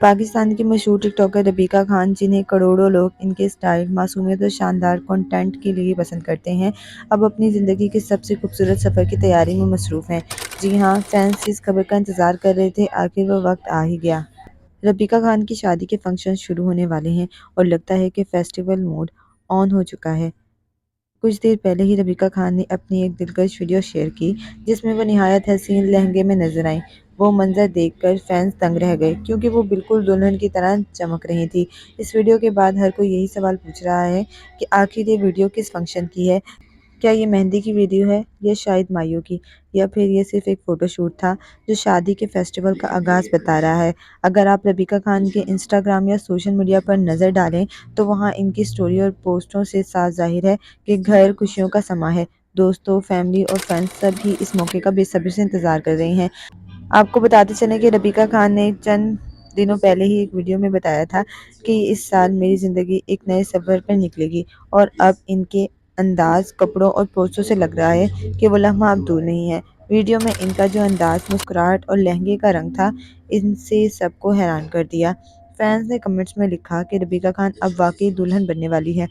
پاکستان کی مشہور ٹک ٹاکر ربیکہ خان، جنہیں کروڑوں لوگ ان کے سٹائل، معصومیت اور شاندار کنٹینٹ کے لیے پسند کرتے ہیں، اب اپنی زندگی کے سب سے خوبصورت سفر کی تیاری میں مصروف ہیں۔ جی ہاں، فینس جس خبر کا انتظار کر رہے تھے، آخر وہ وقت آ ہی گیا۔ ربیکہ خان کی شادی کے فنکشن شروع ہونے والے ہیں اور لگتا ہے کہ فیسٹیول موڈ آن ہو چکا ہے۔ کچھ دیر پہلے ہی ربیکہ خان نے اپنی ایک دلکش ویڈیو شیئر کی، جس میں وہ نہایت حسین لہنگے میں نظر آئیں۔ وہ منظر دیکھ کر فینس دنگ رہ گئے، کیونکہ وہ بالکل دلہن کی طرح چمک رہی تھیں۔ اس ویڈیو کے بعد ہر کوئی یہی سوال پوچھ رہا ہے کہ آخر یہ ویڈیو کس فنکشن کی ہے؟ کیا یہ مہندی کی ویڈیو ہے، یا شاید مایو کی، یا پھر یہ صرف ایک فوٹو شوٹ تھا جو شادی کے فیسٹیول کا آغاز بتا رہا ہے؟ اگر آپ ربیکہ خان کے انسٹاگرام یا سوشل میڈیا پر نظر ڈالیں تو وہاں ان کی سٹوری اور پوسٹوں سے صاف ظاہر ہے کہ گھر خوشیوں کا سماں ہے۔ دوستوں، فیملی اور فرینڈز سب ہی اس موقع کا بے صبری سے انتظار کر رہے ہیں۔ آپ کو بتاتے چلیں کہ ربیکہ خان نے چند دنوں پہلے ہی ایک ویڈیو میں بتایا تھا کہ اس سال میری زندگی ایک نئے سفر پر نکلے گی، اور اب ان کے انداز، کپڑوں اور پوسٹوں سے لگ رہا ہے کہ وہ لمحہ اب دور نہیں ہے۔ ویڈیو میں ان کا جو انداز، مسکراہٹ اور لہنگے کا رنگ تھا، ان سے سب کو حیران کر دیا۔ فینس نے کمنٹس میں لکھا کہ ربیکہ خان اب واقعی دلہن بننے والی ہے